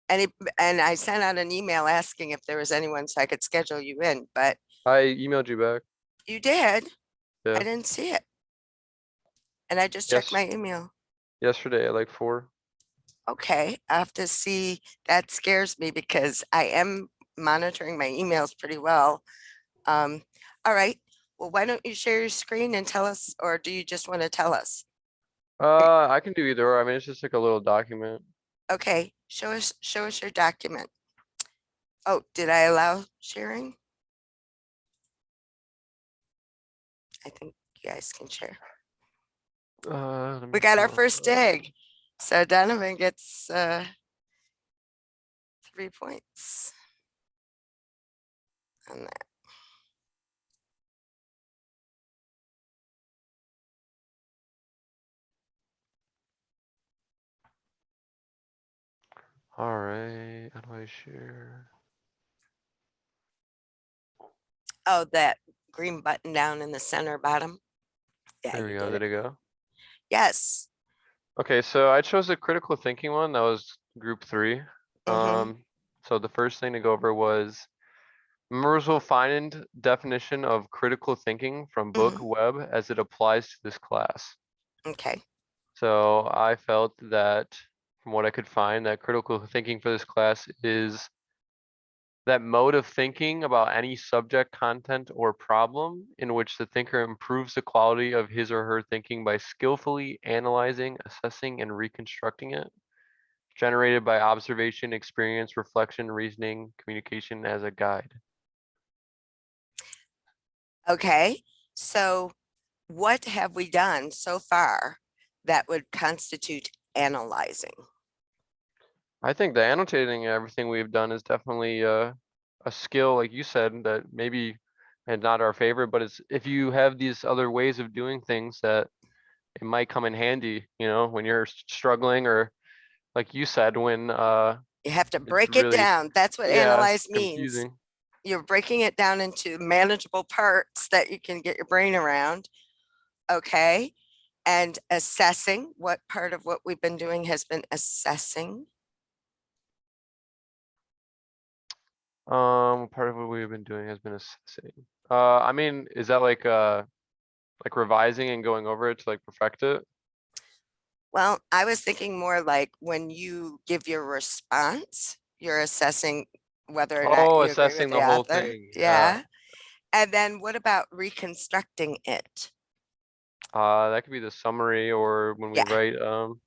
Any, and I sent out an email asking if there was anyone so I could schedule you in, but I emailed you back. you did. I Yeah. didn't see it. And I just checked Yes. my email. Yesterday at like 4. Okay, I have to see. That scares me because I am monitoring my emails pretty well. Um, all right. Well, why don't you share your screen and tell us, or do you just want to tell us? I can do either or. I mean, it's just like a little document. Okay, show us your document. Oh, did I allow sharing? I think you guys can share. Let We me got our pull up. first dig. So Donovan gets 3 points on that. All right. How do I share? Oh, that green button down in the center bottom. Yeah, There we you go. did Did it. it go? Yes. Okay, so I chose the critical thinking one. That was group 3. Mm-hmm. So the first thing to go over was members will find definition of critical thinking from book Mm-hmm. web as it applies to this class. Okay. So I felt that from what I could find, that critical thinking for this class is that mode of thinking about any subject, content, or problem in which the thinker improves the quality of his or her thinking by skillfully analyzing, assessing, and reconstructing it, generated by observation, experience, reflection, reasoning, communication as a guide. Okay. So what have we done so far that would constitute analyzing? I think the annotating everything we've done is definitely a skill, like you said, that maybe and not our favorite, but it's if you have these other ways of doing things that it might come in handy, when you're struggling or like you said, when You have to it's break it really, down. That's what yeah, it's analyze means. confusing. You're breaking it down into manageable parts that you can get your brain around. Okay. And assessing, what part of what we've been doing has been assessing? Part of what we've been doing has been assessing. I mean, is that like revising and going over it to like perfect it? Well, I was thinking more like when you give your response, you're assessing whether or not Oh, you agree with assessing the the whole author. thing. Yeah. Yeah. And then what about reconstructing it? That could be the summary or when we Yeah. write,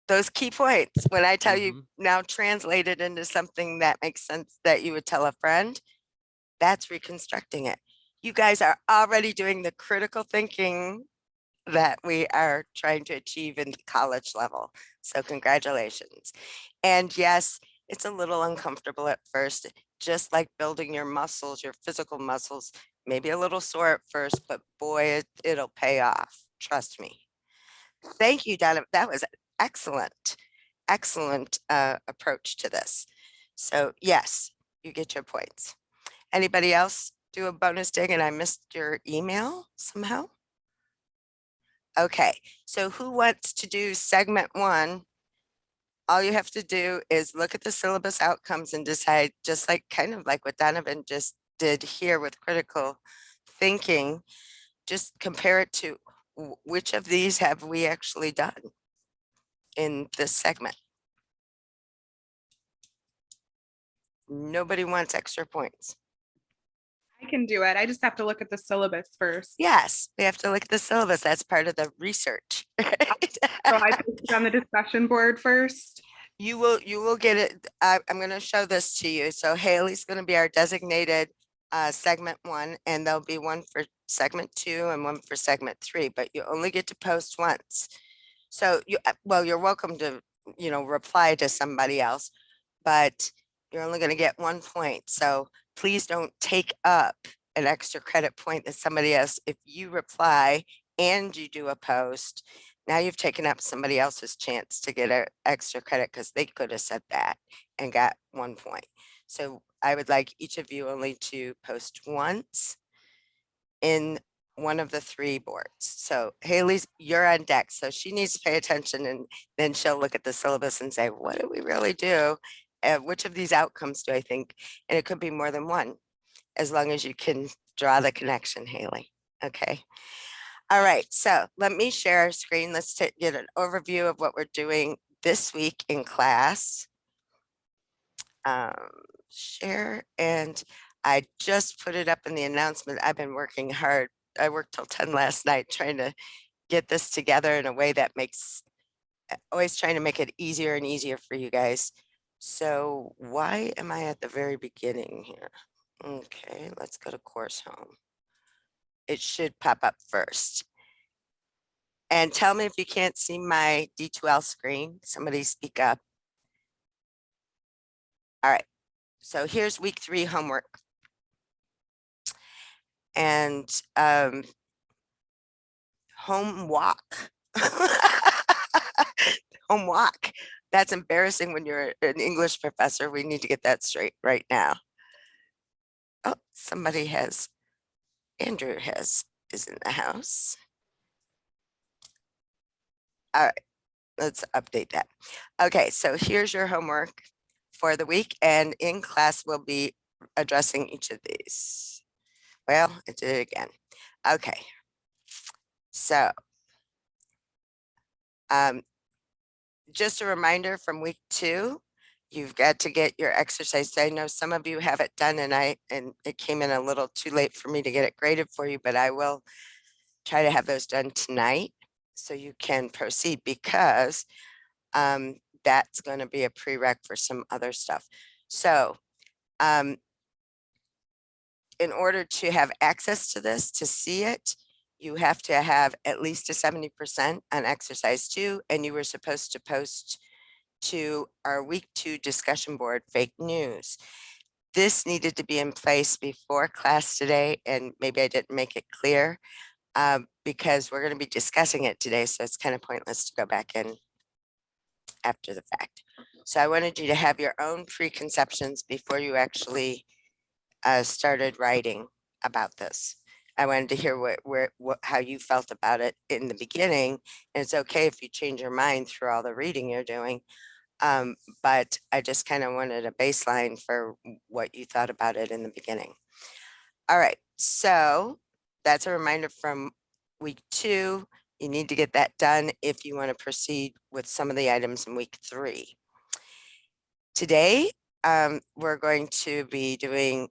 Those key points. When I tell you mhm. now translate it into something that makes sense that you would tell a friend, that's reconstructing it. You guys are already doing the critical thinking that we are trying to achieve in the college level. So congratulations. And yes, it's a little uncomfortable at first, just like building your muscles, your physical muscles, maybe a little sore at first, but boy, it'll pay off. Trust me. Thank you, Donna. That was excellent, excellent approach to this. So yes, you get your points. Anybody else do a bonus dig and I missed your email somehow? Okay, so who wants to do segment 1? All you have to do is look at the syllabus outcomes and decide, just like kind of like what Donovan just did here with critical thinking, just compare it to which of these have we actually done in this segment. Nobody wants extra points. I can do it. I just have to look at the syllabus first. Yes, we have to look at the syllabus. That's part of the research. So I put it on the discussion board first. You will get it. I'm going to show this to you. So Haley's going to be our designated segment 1, and there'll be one for segment 2 and one for segment 3, but you only get to post once. So well, you're welcome to, reply to somebody else, but you're only going to get 1 point. So please don't take up an extra credit point that somebody else, if you reply and you do a post, now you've taken up somebody else's chance to get an extra credit because they could have said that and got 1 point. So I would like each of you only to post once in one of the 3 boards. So Haley's, you're on deck. So she needs to pay attention, and then she'll look at the syllabus and say, what did we really do? which of these outcomes do I think? And it could be more than one, as long as you can draw the connection, Haley. Okay. All right, so let me share our screen. Let's get an overview of what we're doing this week in class. Share, and I just put it up in the announcement. I've been working hard. I worked till 10 last night trying to get this together in a way that makes, always trying to make it easier and easier for you guys. So why am I at the very beginning here? Okay, let's go to course home. It should pop up first. And tell me if you can't see my D2L screen. Somebody speak up. All right, so here's week 3 homework. And home walk. Home walk. That's embarrassing when you're an English professor. We need to get that straight right now. Oh, somebody has, Andrew is in the house. All right, let's update that. Okay, so here's your homework for the week, and in class we'll be addressing each of these. Well, I did it again. Okay, so just a reminder from week 2, you've got to get your exercise. I know some of you have it done, and it came in a little too late for me to get it graded for you, but I will try to have those done tonight so you can proceed, because that's going to be a prereq for some other stuff. So in order to have access to this, to see it, you have to have at least a 70% on exercise 2, and you were supposed to post to our week 2 discussion board, fake news. This needed to be in place before class today, and maybe I didn't make it clear because we're going to be discussing it today, so it's kind of pointless to go back in after the fact. So I wanted you to have your own preconceptions before you actually started writing about this. I wanted to hear how you felt about it in the beginning. And it's okay if you change your mind through all the reading you're doing. But I just kind of wanted a baseline for what you thought about it in the beginning. All right, so that's a reminder from week 2. You need to get that done if you want to proceed with some of the items in week 3. Today, we're going to be doing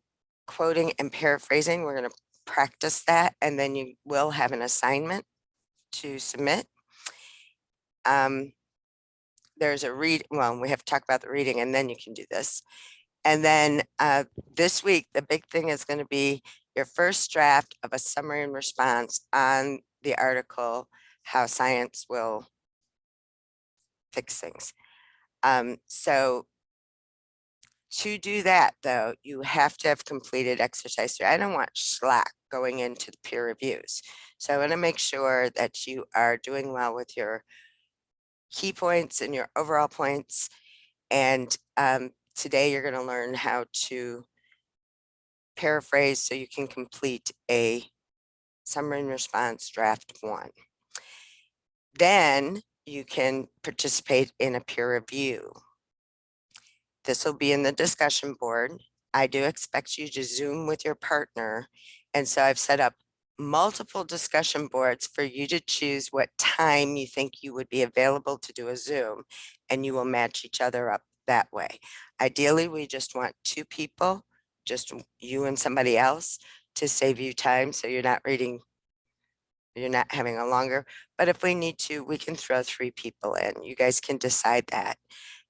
quoting and paraphrasing. We're going to practice that, and then you will have an assignment to submit. There's a well, we have to talk about the reading, and then you can do this. And then this week, the big thing is going to be your first draft of a summary and response on the article, How Science Will Fix Things. So to do that, though, you have to have completed exercise 3. I don't want slack going into the peer reviews. So I want to make sure that you are doing well with your key points and your overall points. And today you're going to learn how to paraphrase so you can complete a summary and response draft 1. Then you can participate in a peer review. This will be in the discussion board. I do expect you to Zoom with your partner. And so I've set up multiple discussion boards for you to choose what time you think you would be available to do a Zoom, and you will match each other up that way. Ideally, we just want 2 people, just you and somebody else, to save you time so you're not reading, you're not having a longer, but if we need to, we can throw 3 people in. You guys can decide that.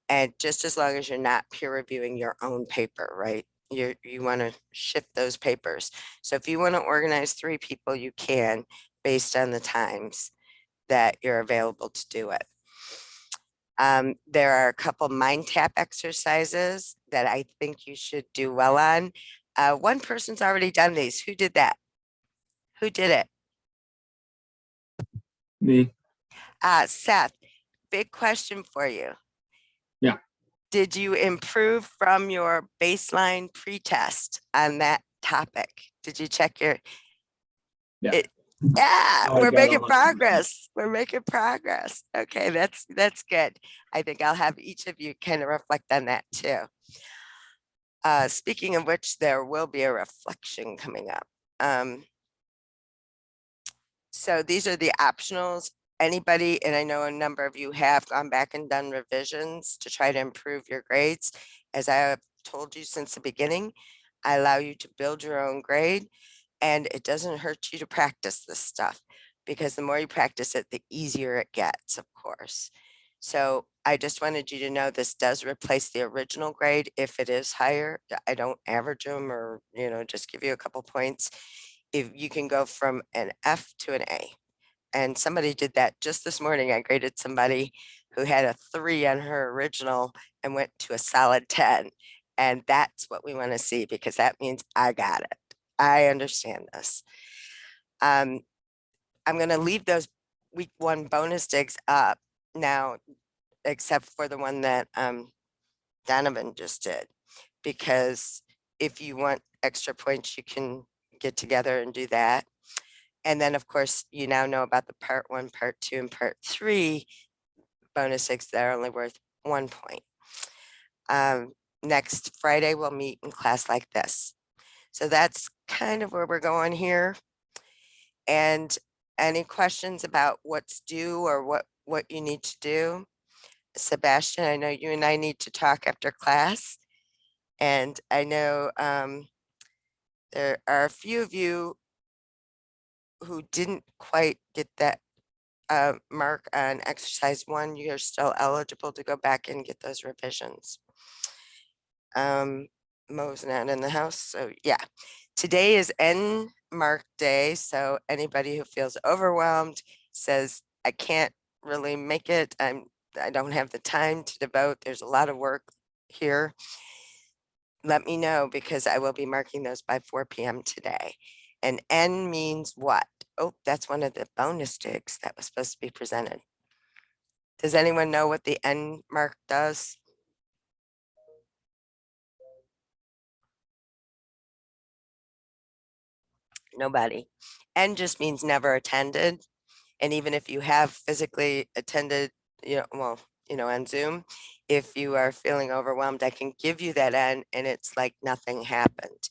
And just as long as you're not peer reviewing your own paper, right? You want to shift those papers. So if you want to organize 3 people, you can, based on the times that you're available to do it. There are a couple mind tap exercises that I think you should do well on. One person's already done these. Who did that? Who did it? Me. Seth, big question for you. Yeah. Did you improve from your baseline pretest on that topic? Did you check your? Yeah. Yeah, I we're got making 100%. progress. We're making progress. Okay, that's good. I think I'll have each of you kind of reflect on that too. Speaking of which, there will be a reflection coming up. So these are the optionals. Anybody, and I know a number of you have gone back and done revisions to try to improve your grades. As I have told you since the beginning, I allow you to build your own grade, and it doesn't hurt you to practice this stuff, because the more you practice it, the easier it gets, of course. So I just wanted you to know this does replace the original grade if it is higher. I don't average them or, just give you a couple points. If you can go from an F to an A. And somebody did that just this morning. I graded somebody who had a 3 on her original and went to a solid 10. And that's what we want to see, because that means I got it. I understand this. I'm going to leave those week 1 bonus digs up now, except for the one that Donovan just did, because if you want extra points, you can get together and do that. And then, of course, you now know about the part 1, part 2, and part 3 bonus digs that are only worth 1 point. Next Friday, we'll meet in class like this. So that's kind of where we're going here. And any questions about what's due or what you need to do? Sebastian, I know you and I need to talk after class. And I know there are a few of you who didn't quite get that mark on exercise 1. You're still eligible to go back and get those revisions. Mo's not in the house, so yeah. Today is end mark day, so anybody who feels overwhelmed, says, I can't really make it, I don't have the time to devote, there's a lot of work here, let me know, because I will be marking those by 4 p.m. today. And N means what? Oh, that's one of the bonus digs that was supposed to be presented. Does anyone know what the N mark does? Nobody. N just means never attended. And even if you have physically attended, on Zoom, if you are feeling overwhelmed, I can give you that N, and it's like nothing happened.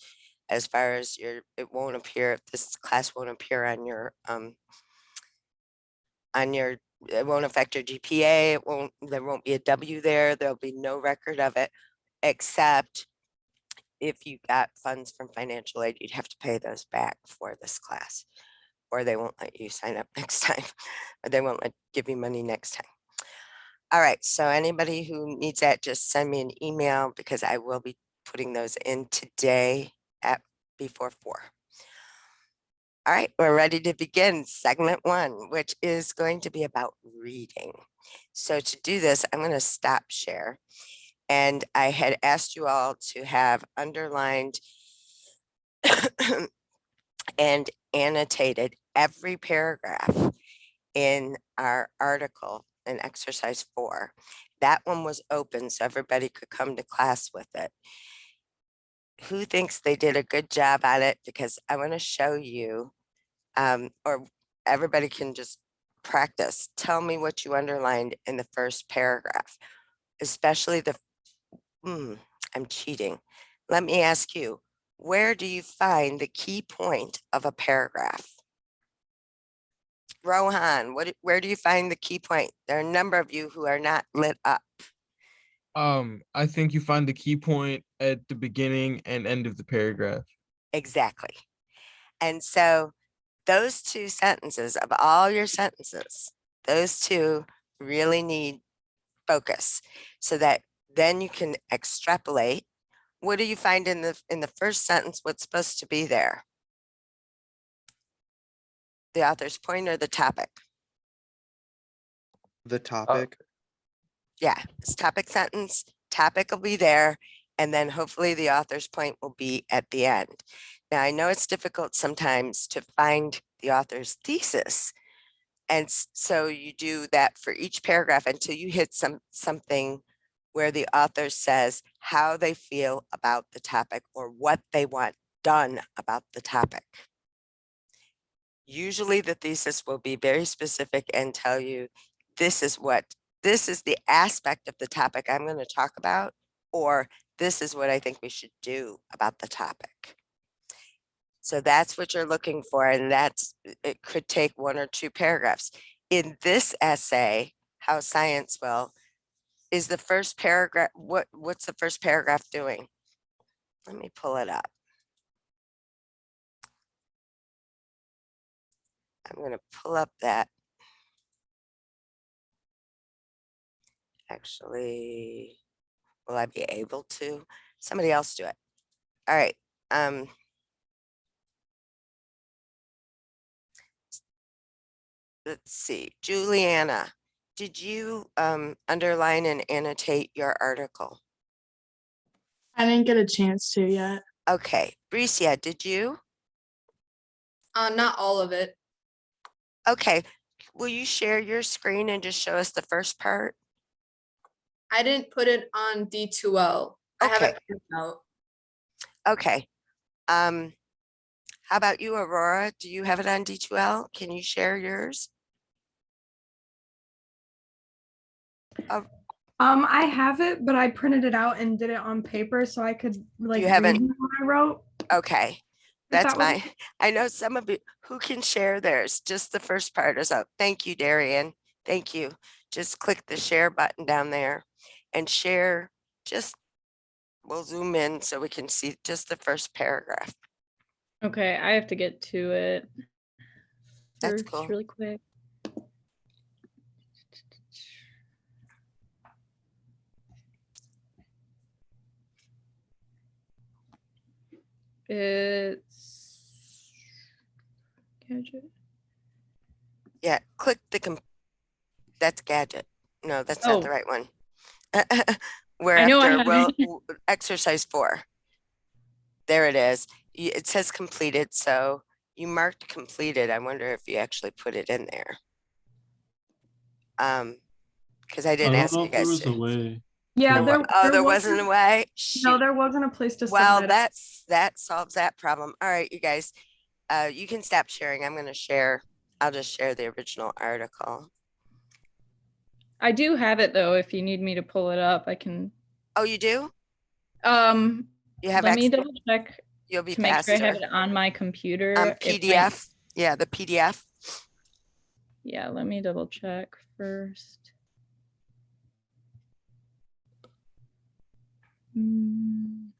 As far as it won't appear, this class won't appear on your, it won't affect your GPA. There won't be a W there. There'll be no record of it, except if you got funds from financial aid, you'd have to pay those back for this class, or they won't let you sign up next time, or they won't give you money next time. All right, so anybody who needs that, just send me an email, because I will be putting those in today before 4. All right, we're ready to begin segment 1, which is going to be about reading. So to do this, I'm going to stop share. And I had asked you all to have underlined and annotated every paragraph in our article in exercise 4. That one was open, so everybody could come to class with it. Who thinks they did a good job on it? Because I want to show you, or everybody can just practice. Tell me what you underlined in the first paragraph, especially I'm cheating. Let me ask you, where do you find the key point of a paragraph? Rohan, where do you find the key point? There are a number of you who are not lit up. I think you find the key point at the beginning and end of the paragraph. Exactly. And so those 2 sentences, of all your sentences, those 2 really need focus, so that then you can extrapolate. What do you find in the first sentence? What's supposed to be there? The author's point or the topic? The topic. Yeah, it's topic sentence, topic will be there, and then hopefully the author's point will be at the end. Now, I know it's difficult sometimes to find the author's thesis. And so you do that for each paragraph until you hit something where the author says how they feel about the topic or what they want done about the topic. Usually the thesis will be very specific and tell you, this is the aspect of the topic I'm going to talk about, or this is what I think we should do about the topic. So that's what you're looking for. And it could take 1 or 2 paragraphs. In this essay, How Science Will, is the first paragraph, what's the first paragraph doing? Let me pull it up. I'm going to pull up that. Actually, will I be able to? Somebody else do it. All right. Let's see. Juliana, did you underline and annotate your article? I didn't get a chance to yet. Okay. Bricia, did you? Not all of it. Okay. Will you share your screen and just show us the first part? I didn't put it on D2L. I have Okay. it printed out. Okay. How about you, Aurora? Do you have it on D2L? Can you share yours? I have it, but I printed it out and did it on paper so I could like haven't- read what I wrote. Okay. That's that was- my, I know some of you who can share theirs. Just the first part is up. Thank you, Darian. Thank you. Just click the share button down there and share. We'll zoom in so we can see just the first paragraph. Okay, I have to get to it. That's First, cool. really quick. It's gadget. Yeah, click that's gadget. No, that's not the Oh. right one. Where I know I after have well, it. exercise 4. There it is. It says completed, so you marked completed. I wonder if you actually put it in there. Because I I didn't don't ask know you if there guys was a to. way. Yeah, No. There wasn't a way. No, Shoot. there wasn't a place to Well, submit it. that solves that problem. All right, you guys, you can stop sharing. I'm going to share. I'll just share the original article. I do have it though. If you need me to pull it up, I can. Oh, you do? You have Let me access. double check You'll be to make sure I have faster. it on my computer. It might- PDF. Yeah, the PDF. Yeah, let me double check first. Mm.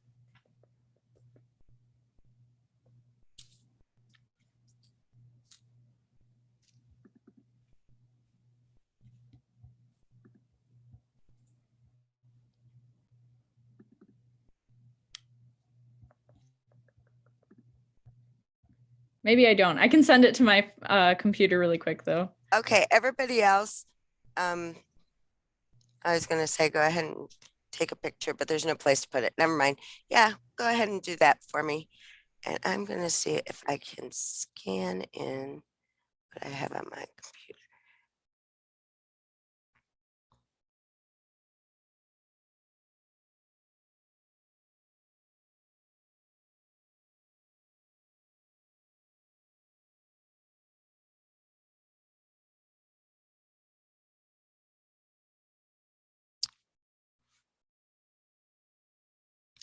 Maybe I don't. I can send it to my computer really quick though. Okay, everybody else. I was going to say go ahead and take a picture, but there's no place to put it. Never mind. Yeah, go ahead and do that for me. And I'm going to see if I can scan in what I have on my computer.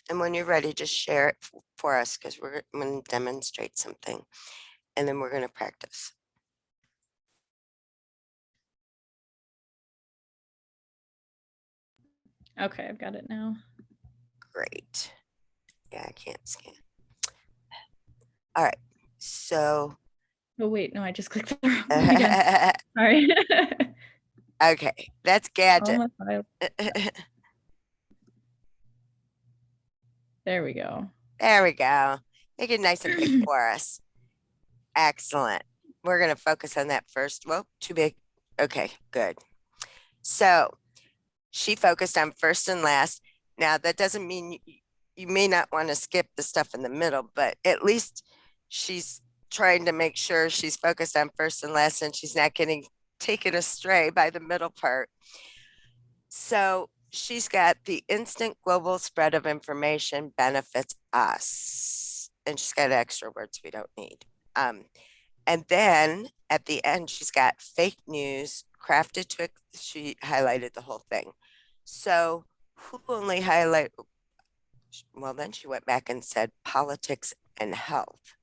And when you're ready, just share it for us because we're going to demonstrate something and then we're going to practice. Okay, I've got it now. Great. Yeah, I can't scan. All right. So, Oh wait, no, I just clicked the wrong one again. Sorry. okay, that's All gadget. my files. There we go. There we go. Make it nice and big for us. Excellent. We're going to focus on that first. Well, too big. Okay, good. So she focused on first and last. Now that doesn't mean you may not want to skip the stuff in the middle, but at least she's trying to make sure she's focused on first and last and she's not getting taken astray by the middle part. So she's got the instant global spread of information benefits us. And she's got extra words we don't need. And then at the end, she's got fake news crafted to, she highlighted the whole thing. So who only highlight, well, then she went back and said politics and health.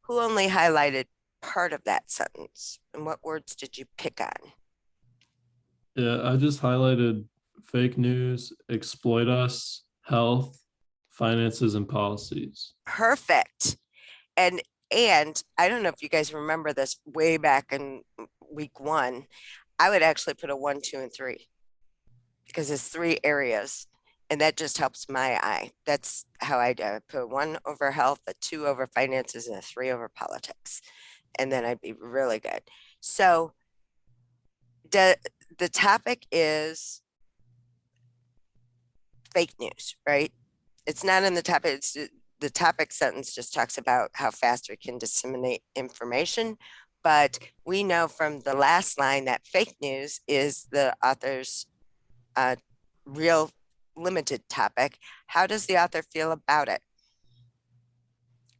Who only highlighted part of that sentence? And what words did you pick on? Yeah, I just highlighted fake news, exploit us, health, finances, and policies. Perfect. And I don't know if you guys remember this way back in week 1. I would actually put a 1, 2, and 3 because it's 3 areas, and that just helps my eye. That's how I do. I put 1 over health, a 2 over finances, and a 3 over politics, and then I'd be really good. So the topic is fake news, right? It's not in the topic. It's the topic sentence just talks about how fast we can disseminate information. But we know from the last line that fake news is the author's real limited topic. How does the author feel about it?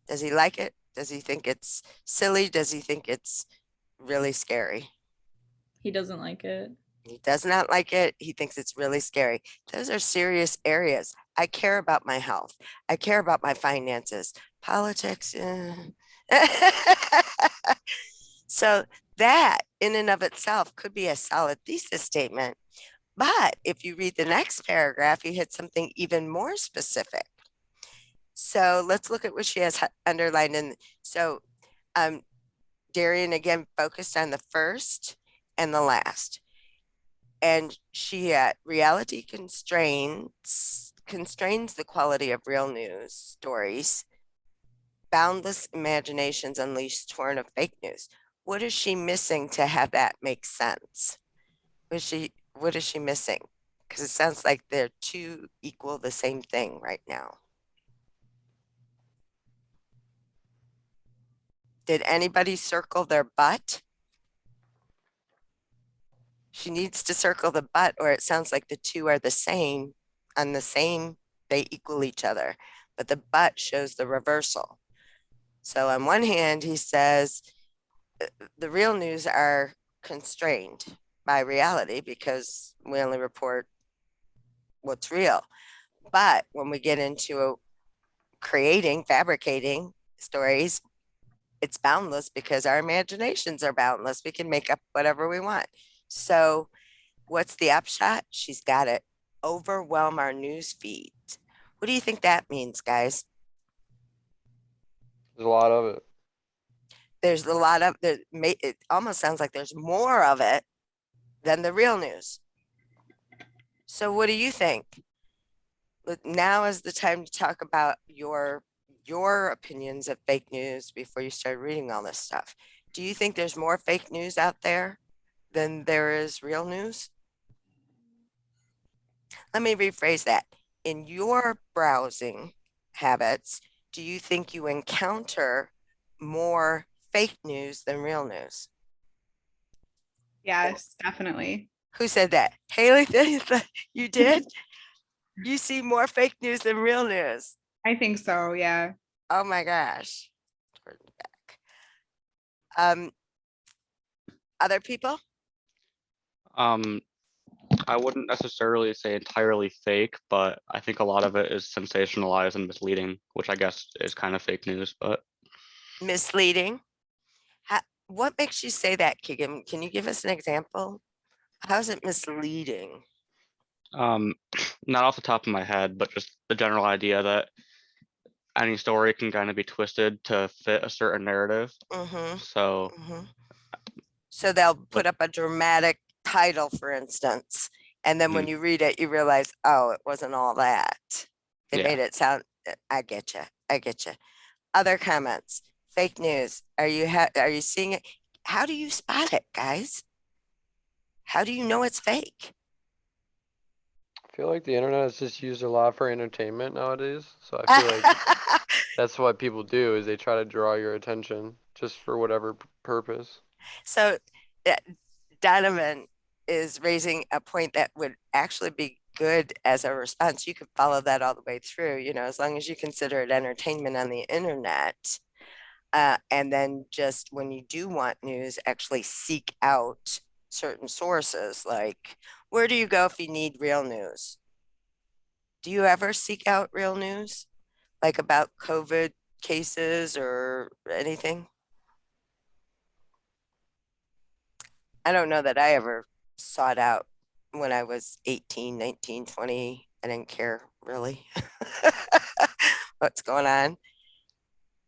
Does he like it? Does he think it's silly? Does he think it's really scary? He doesn't like it. He does not like it. He thinks it's really scary. Those are serious areas. I care about my health. I care about my finances. Politics. So that in and of itself could be a solid thesis statement. But if you read the next paragraph, you hit something even more specific. So let's look at what she has underlined. And so Darian again focused on the first and the last. And she reality constrains the quality of real news stories. Boundless imaginations unleash torrent of fake news. What is she missing to have that make sense? What is she missing? Because it sounds like they're two equal the same thing right now. Did anybody circle their butt? She needs to circle the butt, or it sounds like the two are the same. On the same, they equal each other, but the butt shows the reversal. So on one hand, he says the real news are constrained by reality because we only report what's real. But when we get into fabricating stories, it's boundless because our imaginations are boundless. We can make up whatever we want. So what's the upshot? She's got it. Overwhelm our news feed. What do you think that means, guys? There's a lot of it. There's a lot of it almost sounds like there's more of it than the real news. So what do you think? Now is the time to talk about your opinions of fake news before you start reading all this stuff. Do you think there's more fake news out there than there is real news? Let me rephrase that. In your browsing habits, do you think you encounter more fake news than real news? Yes, definitely. Who said that? Haley, you did? You see more fake news than real news. I think so. Yeah. Oh my gosh. Toward the back. Other people? I wouldn't necessarily say entirely fake, but I think a lot of it is sensationalized and misleading, which I guess is kind of fake news, but Misleading? What makes you say that, Keegan? Can you give us an example? How is it misleading? not off the top of my head, but just the general idea that any story can kind of be twisted to fit a certain narrative. Mm-hmm. So So they'll put up a dramatic title, for instance, and then when you read it, you realize, oh, it wasn't all that. They made it sound. I get you. I get you. Other comments? Fake news. Are you seeing it? How do you spot it, guys? How do you know it's fake? I feel like the internet is just used a lot for entertainment nowadays. So I feel like that's what people do is they try to draw your attention just for whatever purpose. So Donovan is raising a point that would actually be good as a response. You could follow that all the way through, as long as you consider it entertainment on the internet. And then just when you do want news, actually seek out certain sources. Like, where do you go if you need real news? Do you ever seek out real news? Like about COVID cases or anything? I don't know that I ever sought out when I was 18, 19, 20. I didn't care really what's going on.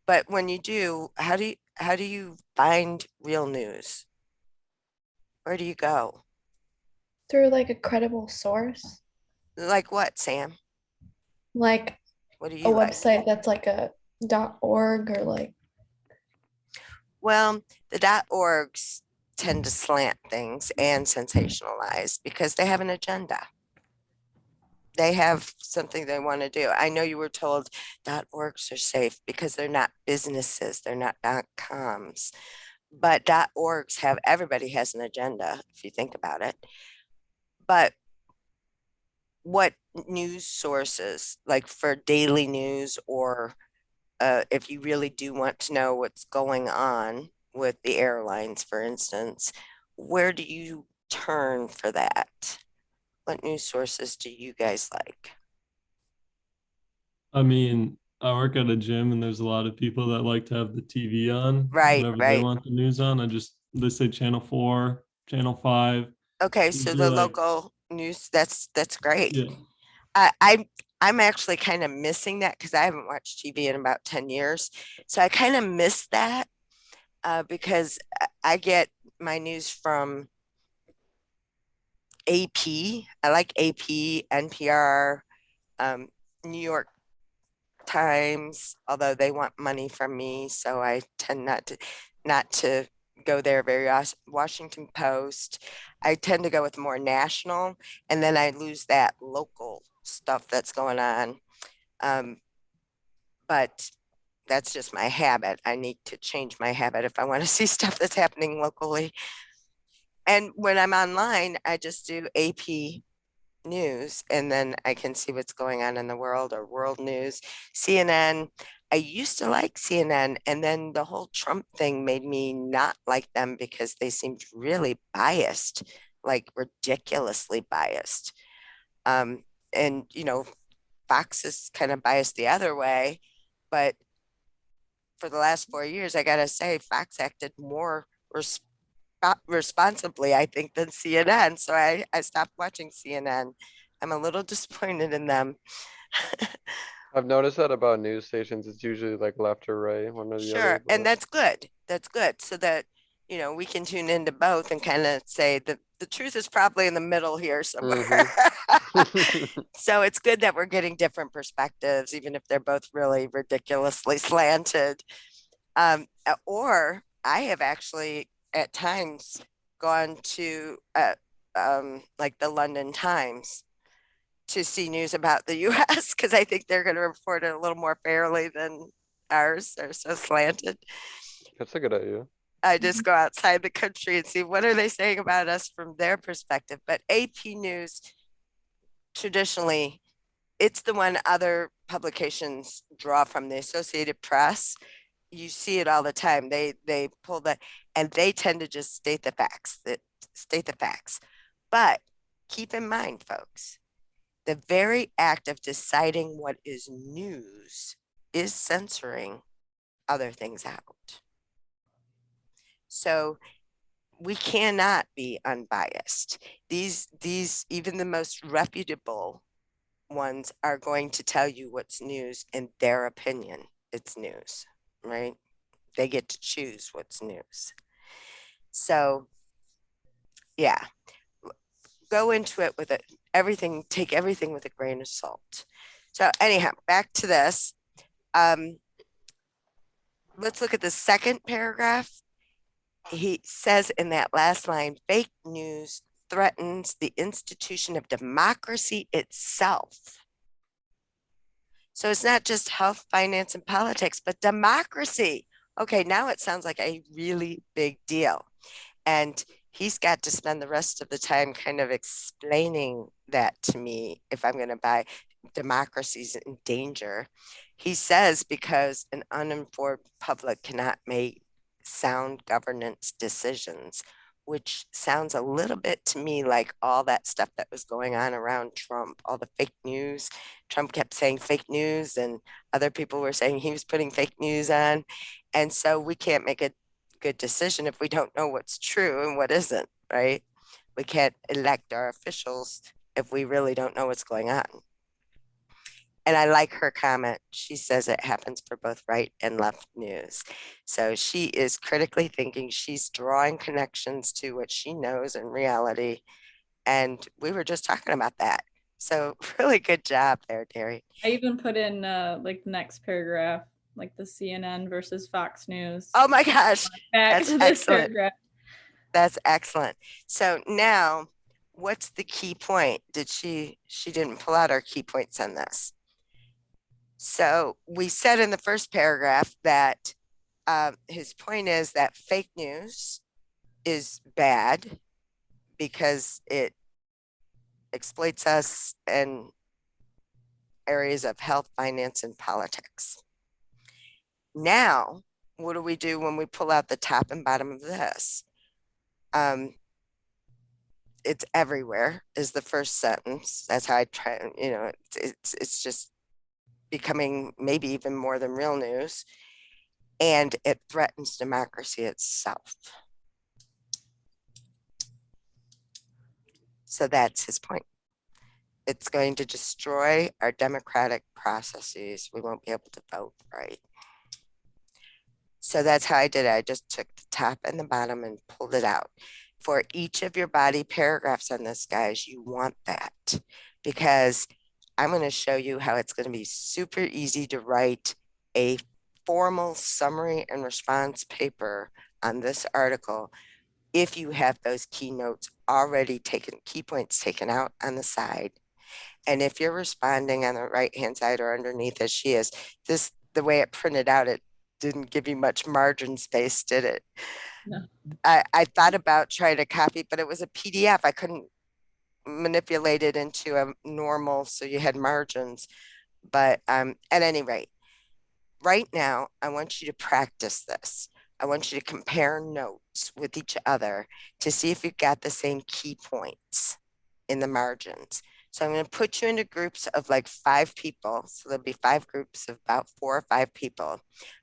But when you do, how do you find real news? Where do you go? Through like a credible source, Like what, Sam? like What do a you like? website that's like a .org or like Well, the .orgs tend to slant things and sensationalize because they have an agenda. They have something they want to do. I know you were told .orgs are safe because they're not businesses, they're not .coms. But .orgs have, everybody has an agenda if you think about it. But what news sources, like for daily news, or if you really do want to know what's going on with the airlines, for instance, where do you turn for that? What news sources do you guys like? I mean, I work at a gym and there's a lot of people that like to have the TV on Right, whenever they right. want the news on. They say channel 4, channel 5. Okay, so Usually the like, local news, that's great. yeah. I, I'm I'm actually kind of missing that because I haven't watched TV in about 10 years. So I kind of miss that because I get my news from AP. I like AP, NPR, New York Times, although they want money from me, so I tend not to go there very often. Washington Post. I tend to go with more national, and then I lose that local stuff that's going on. But that's just my habit. I need to change my habit if I want to see stuff that's happening locally. And when I'm online, I just do AP news and then I can see what's going on in the world or world news. CNN, I used to like CNN, and then the whole Trump thing made me not like them because they seemed really biased, like ridiculously biased. Um, and Fox is kind of biased the other way, but for the last 4 years, I gotta say, Fox acted more responsibly, I think, than CNN. So I stopped watching CNN. I'm a little disappointed in them. I've noticed that about news stations. It's usually like left or right, one or the Sure, other, and but that's good. That's good, so that we can tune into both and kind of say that the truth is probably in the middle here somewhere. So it's good that we're getting different perspectives, even if they're both really ridiculously slanted. Or I have actually at times gone to like the London Times to see news about the US because I think they're going to report it a little more fairly than ours. They're so slanted. that's a good idea. I just go outside the country and see what are they saying about us from their perspective. But AP News, traditionally, it's the one other publications draw from, the Associated Press. You see it all the time. They pull that, and they tend to just state the facts. But keep in mind, folks, the very act of deciding what is news is censoring other things out. So we cannot be unbiased. These even the most reputable ones are going to tell you what's news in their opinion. It's news, right? They get to choose what's news. So yeah, go into it with everything, take everything with a grain of salt. So anyhow, back to this. Let's look at the second paragraph. He says in that last line, fake news threatens the institution of democracy itself. So it's not just health, finance, and politics, but democracy. Okay, now it sounds like a really big deal. And he's got to spend the rest of the time kind of explaining that to me if I'm going to democracy's in danger. He says because an uninformed public cannot make sound governance decisions, which sounds a little bit to me like all that stuff that was going on around Trump, all the fake news. Trump kept saying fake news, and other people were saying he was putting fake news on. And so we can't make a good decision if we don't know what's true and what isn't, right? We can't elect our officials if we really don't know what's going on. And I like her comment. She says it happens for both right and left news. So she is critically thinking, she's drawing connections to what she knows in reality. And we were just talking about that. So really good job there, Terry. I even put in like the next paragraph, like the CNN versus Fox News. Oh my gosh, Back that's to this excellent. paragraph. That's excellent. So now what's the key point? She didn't pull out our key points on this. So we said in the first paragraph that his point is that fake news is bad because it exploits us in areas of health, finance, and politics. Now, what do we do when we pull out the top and bottom of this? It's everywhere is the first sentence. That's how I try, it's just becoming maybe even more than real news. And it threatens democracy itself. So that's his point. It's going to destroy our democratic processes. We won't be able to vote right. So that's how I did it. I just took the top and the bottom and pulled it out. For each of your body paragraphs on this, guys, you want that, because I'm going to show you how it's going to be super easy to write a formal summary and response paper on this article if you have those keynotes already taken, key points taken out on the side. And if you're responding on the right hand side or underneath as she is, this, the way it printed out, it didn't give you much margin space, did it? No. I thought about trying to copy, but it was a PDF. I couldn't manipulate it into a normal, so you had margins. But at any rate, right now, I want you to practice this. I want you to compare notes with each other to see if you've got the same key points in the margins. So I'm going to put you into groups of like 5 people. So there'll be 5 groups of about 4 or 5 people. I'm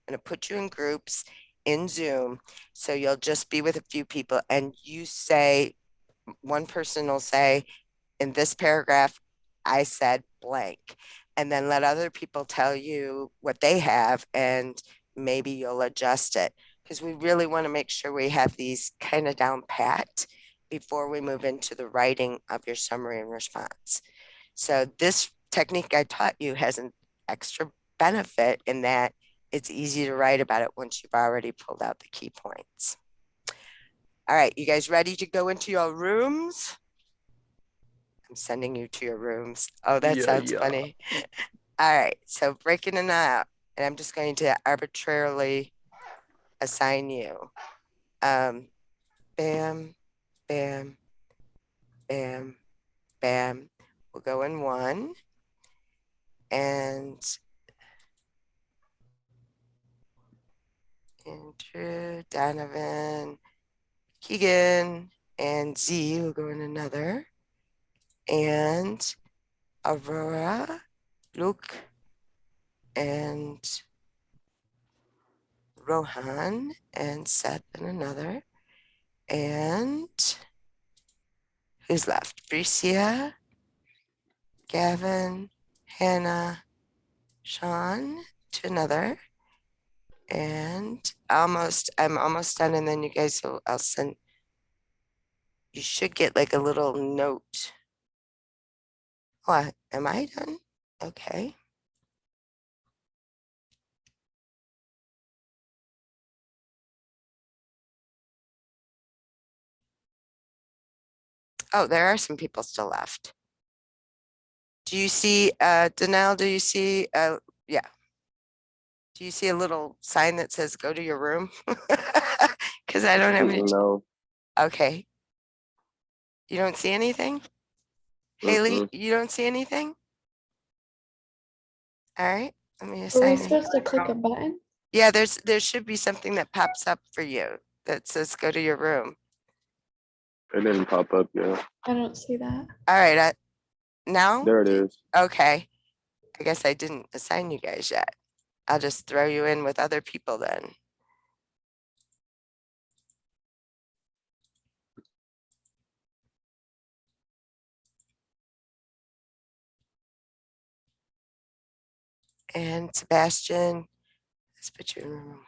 going to put you in groups in Zoom. So you'll just be with a few people, and you say, one person will say, in this paragraph, I said blank, and then let other people tell you what they have, and maybe you'll adjust it, because we really want to make sure we have these kind of down pat before we move into the writing of your summary and response. So this technique I taught you has an extra benefit in that it's easy to write about it once you've already pulled out the key points. All right, you guys ready to go into your rooms? I'm sending you to your rooms. Oh, that sounds funny. All right, so breaking it out, and I'm just going to arbitrarily assign you. Bam, bam, bam, bam. We'll go in 1. And Andrew, Donovan, Keegan, and Z will go in another. And Aurora, Luke, and Rohan, and Seth in another. And who's left? Bricia, Gavin, Hannah, Sean to another. And I'm almost done, and then you guys will, I'll send, you should get like a little note. What, am I done? Okay. Oh, there are some people still left. Do you see, Danelle, do you see, yeah. Do you see a little sign that says go to your room? Because I don't have any. No. Okay. You don't see anything? Haley, you don't see anything? All right, let me Are we assign you. supposed to click a button? Yeah, there should be something that pops up for you that says go to your room. It didn't pop up yet. I don't see that. All right, now? There it is. Okay. I guess I didn't assign you guys yet. I'll just throw you in with other people then. And Sebastian, let's put you in room